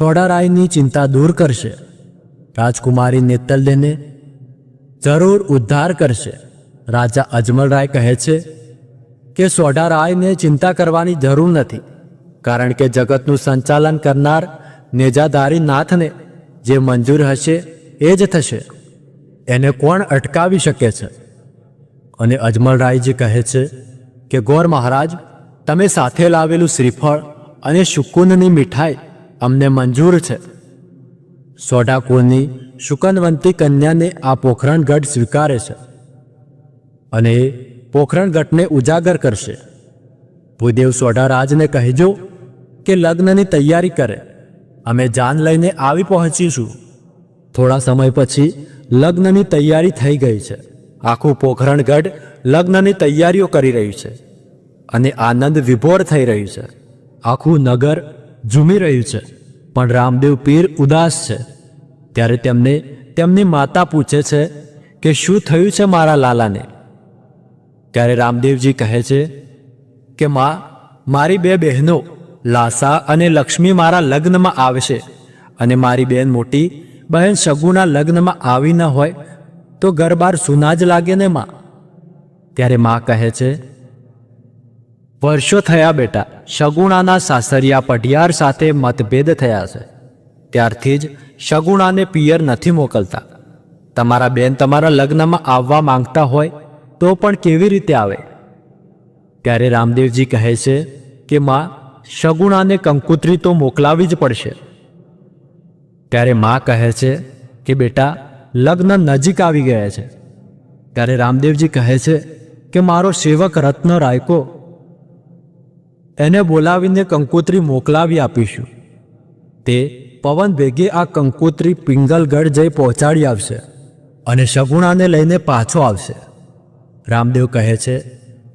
સોડારાયની ચિંતા દૂર કરશે. રાજકુમારી નેતલદેને જરૂર ઉદ્ધાર કરશે. રાજા અજમલરાય કહે છે કે સોડારાયને ચિંતા કરવાની જરૂર નથી, કારણ કે જગતનું સંચાલન કરનાર નેજાધારી નાથને જે મંજૂર હશે એ જ થશે. એને કોણ અટકાવી શકે છે? અને અજમલરાયજી કહે છે કે ગોર મહારાજ, તમે સાથે લાવેલું શ્રીફળ અને શુકુનની મીઠાઈ અમને મંજૂર છે. સોડાકુળની શુકનવંતી કન્યાને આ પોખરણગઢ સ્વીકારે છે અને એ પોખરણગઢને ઉજાગર કરશે. ભૂદેવ સોડારાજને કહેજો કે લગ્નની તૈયારી કરે. અમે જાન લઈને આવી પહોંચીશું. થોડા સમય પછી લગ્નની તૈયારી થઈ ગઈ છે. આખું પોખરણગઢ લગ્નની તૈયારીઓ કરી રહ્યું છે અને આનંદ વિભોર થઈ રહ્યું છે. આખું નગર ઝૂમી રહ્યું છે, પણ રામદેવ પીર ઉદાસ છે. ત્યારે તેમને તેમની માતા પૂછે છે કે શું થયું છે મારા લાલાને? ત્યારે રામદેવજી કહે છે કે માં, મારી બે બહેનો લાસા અને લક્ષ્મી મારા લગ્નમાં આવશે અને મારી બેન મોટી બહેન શગુના લગ્નમાં આવી ન હોય તો ઘર-બાર સૂના જ લાગે ને માં. ત્યારે માં કહે છે, વર્ષો થયા બેટા, શગુણાના સાસરિયા પઢિયાર સાથે મતભેદ થયા છે. ત્યારથી જ શગુણાને પિયર નથી મોકલતા. તમારા બેન તમારા લગ્નમાં આવવા માંગતા હોય તો પણ કેવી રીતે આવે? ત્યારે રામદેવજી કહે છે કે માં, શગુણાને કંકુત્રી તો મોકલાવી જ પડશે. ત્યારે માં કહે છે કે બેટા, લગ્ન નજીક આવી ગયા છે. ત્યારે રામદેવજી કહે છે કે મારો સેવક રત્ન રાયકો, એને બોલાવીને કંકુત્રી મોકલાવી આપીશું. તે પવન વેગે આ કંકુત્રી પિંગલગઢ જઈ પહોંચાડી આવશે અને શગુણાને લઈને પાછો આવશે. રામદેવ કહે છે,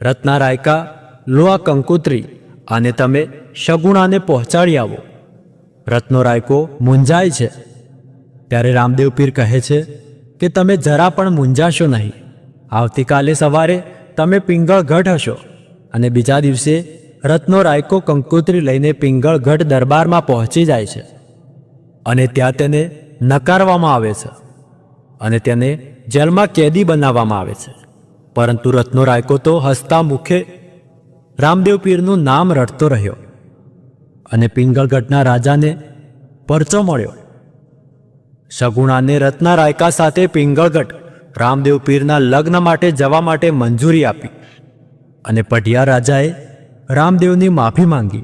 રત્નારાયકા, લો આ કંકુત્રી અને તમે શગુણાને પહોંચાડી આવો. રત્નો રાયકો મૂંઝાય છે. ત્યારે રામદેવ પીર કહે છે કે તમે જરા પણ મૂંઝાશો નહીં. આવતીકાલે સવારે તમે પિંગળગઢ હશો અને બીજા દિવસે રત્નો રાયકો કંકુત્રી લઈને પિંગળગઢ દરબારમાં પહોંચી જાય છે અને ત્યાં તેને નકારવામાં આવે છે અને તેને જેલમાં કેદી બનાવવામાં આવે છે. પરંતુ રત્નો રાયકો તો હસતા મુખે રામદેવ પીરનું નામ રટતો રહ્યો અને પિંગળગઢના રાજાને પરચો મળ્યો. શગુણાને રત્ના રાયકા સાથે પિંગળગઢ રામદેવ પીરના લગ્ન માટે જવા માટે મંજૂરી આપી અને પઢિયાર રાજાએ રામદેવની માફી માંગી.